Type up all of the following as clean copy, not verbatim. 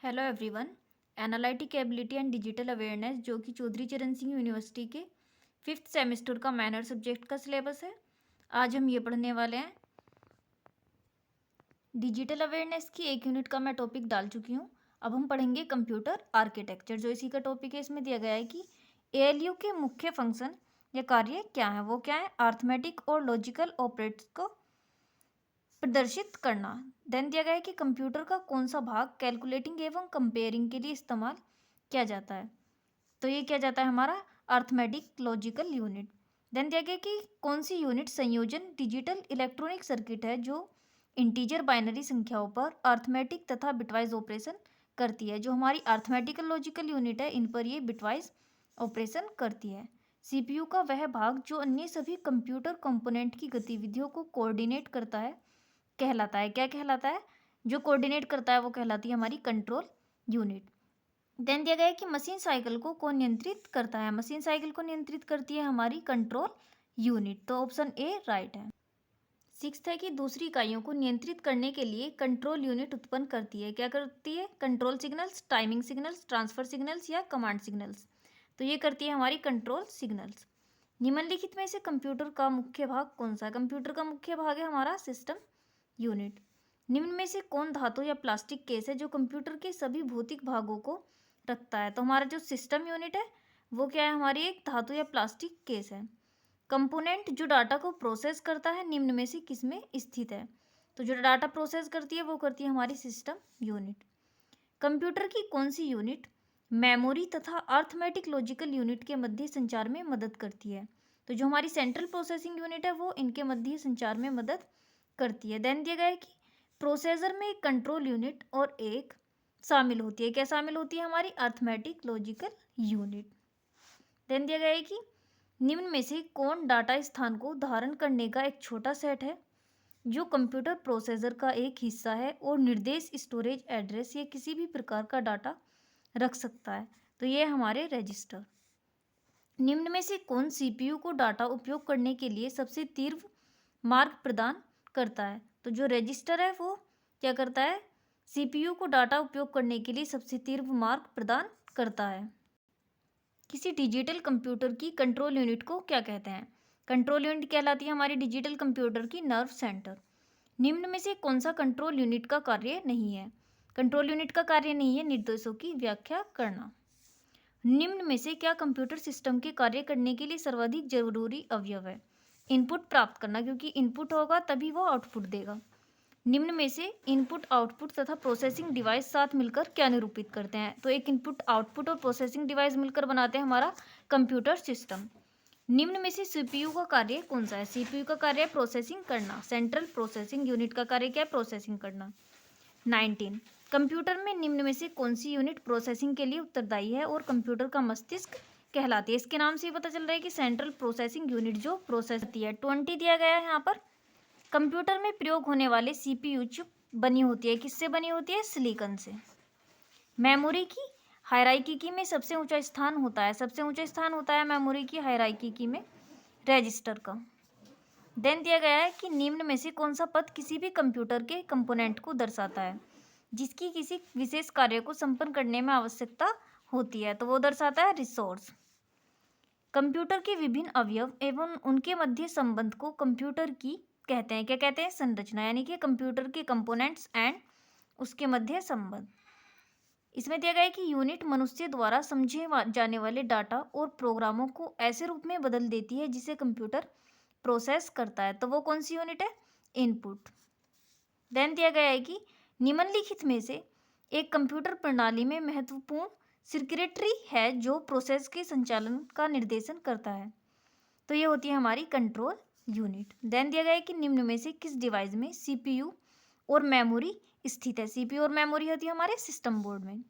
Hello everyone. Analytic ability and digital awareness जो कि चौधरी चरण सिंह यूनिवर्सिटी के फिफ्थ सेमेस्टर का मैनर सब्जेक्ट का सिलेबस है। आज हम ये पढ़ने वाले हैं। डिजिटल अवेयरनेस की एक यूनिट का मैं टॉपिक डाल चुकी हूँ। अब हम पढ़ेंगे कंप्यूटर आर्किटेक्चर जो इसी का टॉपिक है। इसमें दिया गया है कि एएलयू के मुख्य फंक्शन या कार्य क्या है। वो क्या है? अर्थमेटिक और लॉजिकल ऑपरेट्स को प्रदर्शित करना। देन दिया गया है कि कंप्यूटर का कौन सा भाग कैलकुलेटिंग एवं कंपेयरिंग के लिए इस्तेमाल किया जाता है। तो ये किया जाता है हमारा अर्थमेटिक लॉजिकल यूनिट। देन दिया गया कि कौन सी यूनिट संयोजन डिजिटल इलेक्ट्रॉनिक सर्किट है जो इंटीजर बाइनरी संख्याओं पर अर्थमेटिक तथा बिटवाइज ऑपरेशन करती है। जो हमारी अर्थमेटिकल लॉजिकल यूनिट है इन पर ये बिटवाइज ऑपरेशन करती है। सीपीयू का वह भाग जो अन्य सभी कंप्यूटर कंपोनेंट की गतिविधियों को कोऑर्डिनेट करता है कहलाता है। क्या कहलाता है? जो कोऑर्डिनेट करता है वो कहलाती है हमारी कंट्रोल यूनिट। देन दिया गया है कि मशीन साइकिल को कौन नियंत्रित करता है। मशीन साइकिल को नियंत्रित करती है हमारी कंट्रोल यूनिट। तो ऑप्शन ए राइट है। सिक्स्थ है कि दूसरी इकाइयों को नियंत्रित करने के लिए कंट्रोल यूनिट उत्पन्न करती है। क्या करती है? Control signals, timing signals, transfer signals या कमांड सिग्नल्स। तो ये करती है हमारी कंट्रोल सिग्नल्स। निम्नलिखित में से कंप्यूटर का मुख्य भाग कौन सा है? कंप्यूटर का मुख्य भाग है हमारा सिस्टम यूनिट। निम्न में से कौन धातु या प्लास्टिक केस है जो कंप्यूटर के सभी भौतिक भागों को रखता है? तो हमारा जो सिस्टम यूनिट है वो क्या है? हमारी एक धातु या प्लास्टिक केस है। कंपोनेंट जो डाटा को प्रोसेस करता है निम्न में से किसमें स्थित है? तो जो डाटा प्रोसेस करती है वो करती है हमारी सिस्टम यूनिट। कंप्यूटर की कौन सी यूनिट मेमोरी तथा अर्थमेटिक लॉजिकल यूनिट के मध्य संचार में मदद करती है? तो जो हमारी सेंट्रल प्रोसेसिंग यूनिट है वो इनके मध्य संचार में मदद करती है। देन दिया गया है कि प्रोसेसर में एक कंट्रोल यूनिट और एक शामिल होती है। क्या शामिल होती है? हमारी अर्थमेटिक लॉजिकल यूनिट। देन दिया गया है कि निम्न में से कौन डाटा स्थान को धारण करने का एक छोटा सेट है जो कंप्यूटर प्रोसेसर का एक हिस्सा है और निर्देश स्टोरेज एड्रेस या किसी भी प्रकार का डाटा रख सकता है। तो ये हमारे रजिस्टर। निम्न में से कौन सीपीयू को डाटा उपयोग करने के लिए सबसे तीव्र मार्ग प्रदान करता है? तो जो रजिस्टर है वो क्या करता है? सीपीयू को डाटा उपयोग करने के लिए सबसे तीव्र मार्ग प्रदान करता है। किसी डिजिटल कंप्यूटर की कंट्रोल यूनिट को क्या कहते हैं? कंट्रोल यूनिट कहलाती है हमारी डिजिटल कंप्यूटर की नर्व सेंटर। निम्न में से कौन सा कंट्रोल यूनिट का कार्य नहीं है? कंट्रोल यूनिट का कार्य नहीं है निर्देशों की व्याख्या करना। निम्न में से क्या कंप्यूटर सिस्टम के कार्य करने के लिए सर्वाधिक जरूरी अवयव है? इनपुट प्राप्त करना, क्योंकि इनपुट होगा तभी वो आउटपुट देगा। निम्न में से इनपुट, आउटपुट तथा प्रोसेसिंग डिवाइस साथ मिलकर क्या निरूपित करते हैं? तो एक इनपुट, आउटपुट और प्रोसेसिंग डिवाइस मिलकर बनाते हैं हमारा कंप्यूटर सिस्टम। निम्न में से सीपीयू का कार्य कौन सा है? सीपीयू का कार्य है प्रोसेसिंग करना। सेंट्रल प्रोसेसिंग यूनिट का कार्य क्या है? प्रोसेसिंग करना। 19 कंप्यूटर में निम्न में से कौन सी यूनिट प्रोसेसिंग के लिए उत्तरदायी है और कंप्यूटर का मस्तिष्क कहलाती है? इसके नाम से ही पता चल रहा है कि सेंट्रल प्रोसेसिंग यूनिट जो प्रोसेस करती है। 20 दिया गया है यहाँ पर। कंप्यूटर में प्रयोग होने वाले सीपीयू चिप बनी होती है, किससे बनी होती है? सिलिकॉन से। मेमोरी की हायरार्की में सबसे ऊंचा स्थान होता है, सबसे ऊंचा स्थान होता है मेमोरी की हायरार्की में रजिस्टर का। देन दिया गया है कि निम्न में से कौन सा पद किसी भी कंप्यूटर के कंपोनेंट को दर्शाता है जिसकी किसी विशेष कार्य को संपन्न करने में आवश्यकता होती है? तो वो दर्शाता है रिसोर्स। कंप्यूटर के विभिन्न अवयव एवं उनके मध्य संबंध को कंप्यूटर की कहते हैं। क्या कहते हैं? संरचना, यानी कि कंप्यूटर के कंपोनेंट्स एंड उसके मध्य संबंध। इसमें दिया गया है कि यूनिट मनुष्य द्वारा समझे जाने वाले डाटा और प्रोग्रामों को ऐसे रूप में बदल देती है जिसे कंप्यूटर प्रोसेस करता है। तो वो कौन सी यूनिट है? इनपुट। देन दिया गया है कि निम्नलिखित में से एक कंप्यूटर प्रणाली में महत्वपूर्ण सर्किटरी है जो प्रोसेस के संचालन का निर्देशन करता है। तो ये होती है हमारी कंट्रोल यूनिट। देन दिया गया है कि निम्न में से किस डिवाइस में सीपीयू और मेमोरी स्थित है? सीपीयू और मेमोरी होती है हमारे सिस्टम बोर्ड में।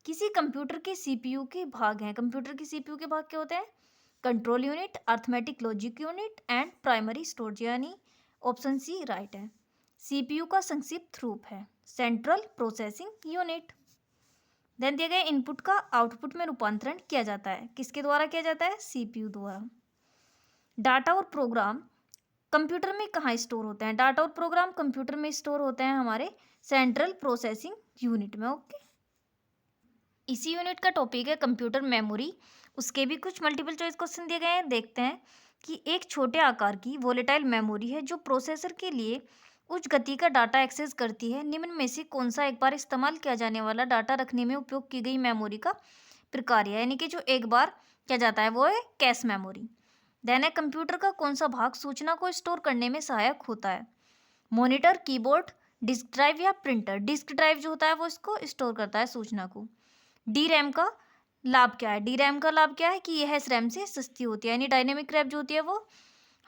किसी कंप्यूटर के सीपीयू के भाग हैं। कंप्यूटर के सीपीयू के भाग क्या होते हैं? Control unit, arithmetic logic unit and primary storage, यानी ऑप्शन सी राइट है। सीपीयू का संक्षिप्त रूप है सेंट्रल प्रोसेसिंग यूनिट। देन दिया गया इनपुट का आउटपुट में रूपांतरण किया जाता है, किसके द्वारा किया जाता है? सीपीयू द्वारा। डाटा और प्रोग्राम कंप्यूटर में कहाँ स्टोर होते हैं? डाटा और प्रोग्राम कंप्यूटर में स्टोर होते हैं हमारे सेंट्रल प्रोसेसिंग यूनिट में। ओके, इसी यूनिट का टॉपिक है कंप्यूटर मेमोरी। उसके भी कुछ मल्टीपल चॉइस क्वेश्चन दिए गए हैं, देखते हैं कि एक छोटे आकार की वोलेटाइल मेमोरी है जो प्रोसेसर के लिए उच्च गति का डाटा एक्सेस करती है। निम्न में से कौन सा एक बार इस्तेमाल किया जाने वाला डाटा रखने में उपयोग की गई मेमोरी का प्रकार है, यानी कि जो एक बार किया जाता है वो है कैश मेमोरी। देन है कंप्यूटर का कौन सा भाग सूचना को स्टोर करने में सहायक होता है, मॉनिटर, कीबोर्ड, डिस्क ड्राइव या प्रिंटर। डिस्क ड्राइव जो होता है वो इसको स्टोर करता है सूचना को। डी रैम का लाभ क्या है, डी रैम का लाभ क्या है कि यह एस रैम से सस्ती होती है, यानी डायनेमिक रैम जो होती है वो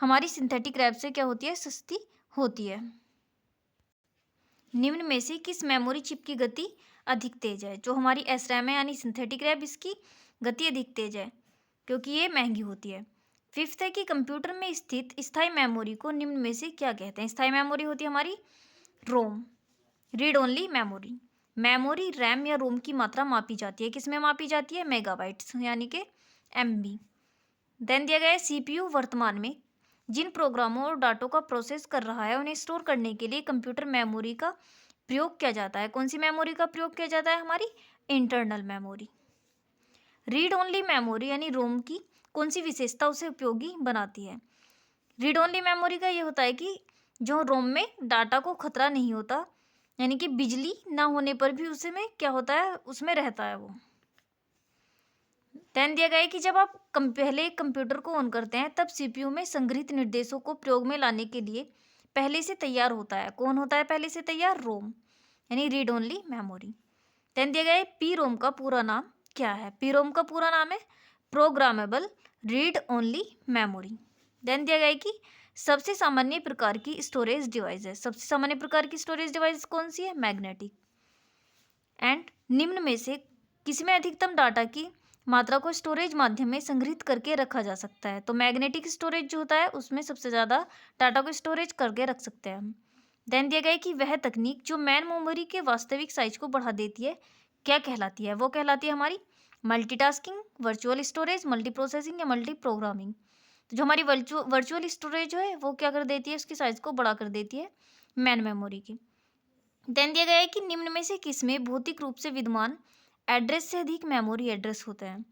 हमारी सिंथेटिक रैम से क्या होती है, सस्ती होती है। निम्न में से किस मेमोरी चिप की गति अधिक तेज है, जो हमारी एस रैम है यानी सिंथेटिक रैम, इसकी गति अधिक तेज है क्योंकि ये महंगी होती है। फिफ्थ है कि कंप्यूटर में स्थित स्थायी मेमोरी को निम्न में से क्या कहते हैं। स्थायी मेमोरी होती है हमारी ROM, read only memory. Memory RAM या रोम की मात्रा मापी जाती है, किसमें मापी जाती है, मेगाबाइट्स यानी कि एमबी। देन दिया गया है सीपीयू वर्तमान में जिन प्रोग्रामों और डाटों का प्रोसेस कर रहा है उन्हें स्टोर करने के लिए कंप्यूटर मेमोरी का प्रयोग किया जाता है। कौन सी मेमोरी का प्रयोग किया जाता है, हमारी internal memory. Read only memory यानी रोम की कौन सी विशेषता उसे उपयोगी बनाती है। रीड ओनली मेमोरी का ये होता है कि जो रोम में डाटा को खतरा नहीं होता, यानी कि बिजली ना होने पर भी उसमें क्या होता है, उसमें रहता है वो। ध्यान दिया गया है कि जब आप पहले एक कंप्यूटर को ऑन करते हैं तब सीपीयू में संग्रहित निर्देशों को प्रयोग में लाने के लिए पहले से तैयार होता है। कौन होता है पहले से तैयार, रोम यानी रीड ओनली मेमोरी। ध्यान दिया गया है पी रोम का पूरा नाम क्या है, पी रोम का पूरा नाम है प्रोग्रामेबल रीड ओनली मेमोरी। ध्यान दिया गया है कि सबसे सामान्य प्रकार की स्टोरेज डिवाइस है, सबसे सामान्य प्रकार की स्टोरेज डिवाइस कौन सी है, मैग्नेटिक। एंड निम्न में से किसमें अधिकतम डाटा की मात्रा को स्टोरेज माध्यम में संग्रहित करके रखा जा सकता है, तो मैग्नेटिक स्टोरेज जो होता है उसमें सबसे ज़्यादा डाटा को स्टोरेज करके रख सकते हैं हम। ध्यान दिया गया है कि वह तकनीक जो मैन मेमोरी के वास्तविक साइज को बढ़ा देती है क्या कहलाती है, वो कहलाती है हमारी multitasking, virtual storage, multi processing या मल्टी प्रोग्रामिंग। तो जो हमारी वर्चुअल स्टोरेज है वो क्या कर देती है, उसकी साइज को बड़ा कर देती है मैन मेमोरी की। ध्यान दिया गया है कि निम्न में से किसमें भौतिक रूप से विद्यमान एड्रेस से अधिक मेमोरी एड्रेस होते हैं,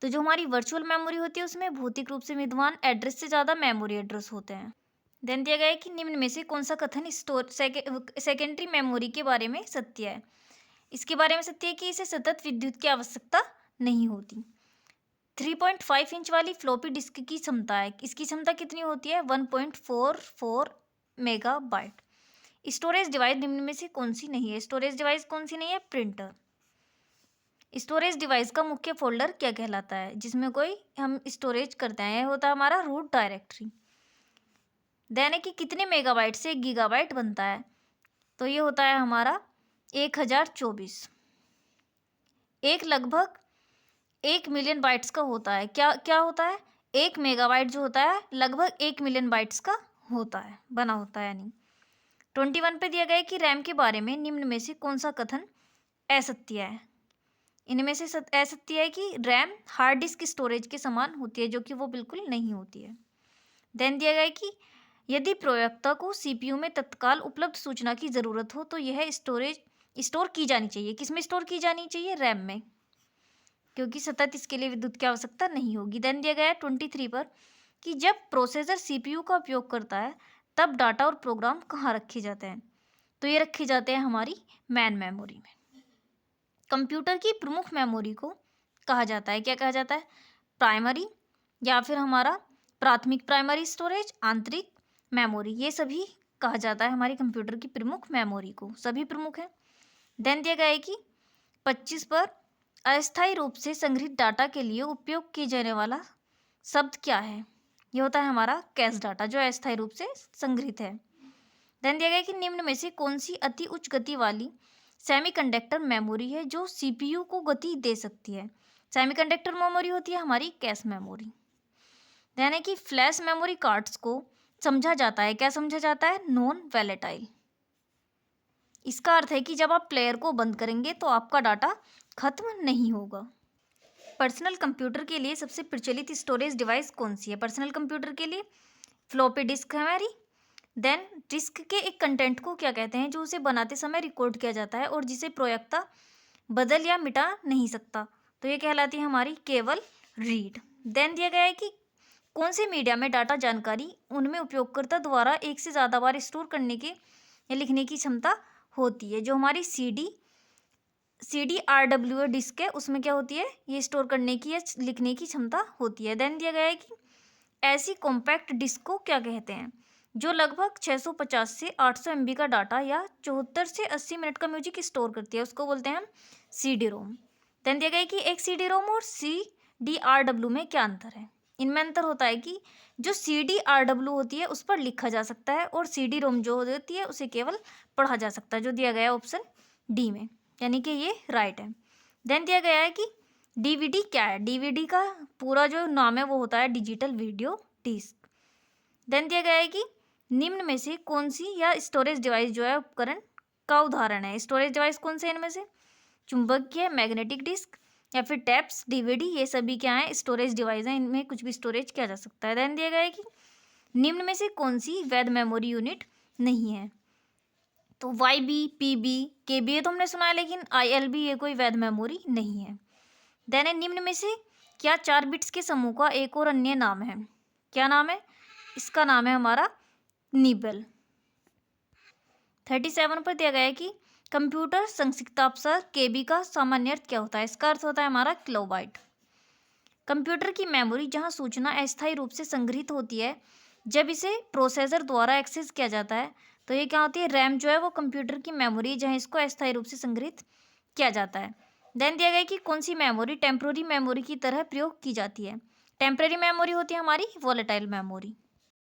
तो जो हमारी वर्चुअल मेमोरी होती है उसमें भौतिक रूप से विद्यमान एड्रेस से ज़्यादा मेमोरी एड्रेस होते हैं। ध्यान दिया गया है कि निम्न में से कौन सा कथन सेकेंडरी मेमोरी के बारे में सत्य है। इसके बारे में सत्य है कि इसे सतत विद्युत की आवश्यकता नहीं होती। 3.5 इंच वाली फ्लॉपी डिस्क की क्षमता है, इसकी क्षमता कितनी होती है, 1.44 मेगाबाइट। स्टोरेज डिवाइस निम्न में से कौन सी नहीं है, स्टोरेज डिवाइस कौन सी नहीं है, प्रिंटर। स्टोरेज डिवाइस का मुख्य फोल्डर क्या कहलाता है, जिसमें कोई हम स्टोरेज करते हैं, यह होता है हमारा रूट डायरेक्टरी। देन है कि कितने मेगाबाइट से 1 गीगाबाइट बनता है, तो ये होता है हमारा 1024। एक लगभग 1 मिलियन बाइट्स का होता है, क्या क्या होता है, 1 मेगाबाइट जो होता है लगभग 1 मिलियन बाइट्स का होता है, बना होता है। यानी 21 पे दिया गया है कि रैम के बारे में निम्न में से कौन सा कथन असत्य है। इनमें से असत्य है कि रैम हार्ड डिस्क स्टोरेज के समान होती है, जो कि वो बिल्कुल नहीं होती है। देन दिया गया है कि यदि प्रयोक्ता को सीपीयू में तत्काल उपलब्ध सूचना की ज़रूरत हो तो यह स्टोर की जानी चाहिए, किसमें स्टोर की जानी चाहिए, रैम में, क्योंकि सतत इसके लिए विद्युत की आवश्यकता नहीं होगी। देन दिया गया है 23 पर कि जब प्रोसेसर सीपीयू का उपयोग करता है तब डाटा और प्रोग्राम कहाँ रखे जाते हैं, तो ये रखे जाते हैं हमारी मैन मेमोरी में। कंप्यूटर की प्रमुख मेमोरी को कहा जाता है, क्या कहा जाता है, प्राइमरी या फिर हमारा प्राथमिक प्राइमरी स्टोरेज, आंतरिक मेमोरी, ये सभी कहा जाता है हमारी कंप्यूटर की प्रमुख मेमोरी को, सभी प्रमुख है। देन दिया गया है कि 25 पर अस्थायी रूप से संग्रहित डाटा के लिए उपयोग किए जाने वाला शब्द क्या है, ये होता है हमारा कैश डाटा जो अस्थायी रूप से संग्रहित है। देन दिया गया कि निम्न में से कौन सी अति उच्च गति वाली सेमीकंडक्टर मेमोरी है जो सीपीयू को गति दे सकती है। सेमीकंडक्टर मेमोरी होती है हमारी कैश मेमोरी। यानी कि फ्लैश मेमोरी कार्ड्स को समझा जाता है, क्या समझा जाता है, नॉन वैलेटाइल। इसका अर्थ है कि जब आप प्लेयर को बंद करेंगे तो आपका डाटा खत्म नहीं होगा। पर्सनल कंप्यूटर के लिए सबसे प्रचलित स्टोरेज डिवाइस कौन सी है, पर्सनल कंप्यूटर के लिए फ्लॉपी डिस्क है हमारी। देन डिस्क के एक कंटेंट को क्या कहते हैं, जो उसे बनाते समय रिकॉर्ड किया जाता है और जिसे प्रयोक्ता बदल या मिटा नहीं सकता, तो ये कहलाती है हमारी केवल रीड। देन दिया गया है कि कौन से मीडिया में डाटा जानकारी उनमें उपयोगकर्ता द्वारा एक से ज़्यादा बार स्टोर करने की या लिखने की क्षमता होती है। जो हमारी CDRW डिस्क है उसमें क्या होती है, ये स्टोर करने की या लिखने की क्षमता होती है। देन दिया गया है कि ऐसी कॉम्पैक्ट डिस्क को क्या कहते हैं, जो लगभग 650 से 800 MB का डाटा या 74 से 80 मिनट का म्यूजिक स्टोर करती है, उसको बोलते हैं हम CD-ROM। देन दिया गया है कि एक CD-ROM और CDRW में क्या अंतर है। इनमें अंतर होता है कि जो CDRW होती है उस पर लिखा जा सकता है और CD-ROM जो होती है उसे केवल पढ़ा जा सकता है, जो दिया गया है ऑप्शन डी में, यानी कि ये राइट है। देन दिया गया है कि DVD क्या है। DVD का पूरा जो नाम है वो होता है डिजिटल वीडियो डिस्क। देन दिया गया है कि निम्न में से कौन सी या स्टोरेज डिवाइस जो है उपकरण का उदाहरण है। स्टोरेज डिवाइस कौन से इनमें से, चुंबकीय, मैग्नेटिक डिस्क या फिर टैप्स, DVD, ये सभी क्या है, स्टोरेज डिवाइस हैं, इनमें कुछ भी स्टोरेज किया जा सकता है। देन दिया गया है कि निम्न में से कौन सी वैध मेमोरी यूनिट नहीं है। तो YB, PB, KB ये तो हमने सुना है, लेकिन ILB ये कोई वैध मेमोरी नहीं है। देन निम्न में से क्या 4 बिट्स के समूह का एक और अन्य नाम है। क्या नाम है, इसका नाम है हमारा निबल। 37 पर दिया गया है कि कंप्यूटर संक्षिप्ताक्षर KB का सामान्य अर्थ क्या होता है। इसका अर्थ होता है हमारा किलोबाइट। कंप्यूटर की मेमोरी जहां सूचना अस्थायी रूप से संग्रहित होती है, जब इसे प्रोसेसर द्वारा एक्सेस किया जाता है तो ये क्या होती है, रैम जो है वो कंप्यूटर की मेमोरी जहां इसको अस्थायी रूप से संग्रहित किया जाता है। देन दिया गया है कि कौन सी मेमोरी टेम्प्रोरी मेमोरी की तरह प्रयोग की जाती है। टेम्प्रेरी मेमोरी होती है हमारी वोलेटाइल मेमोरी।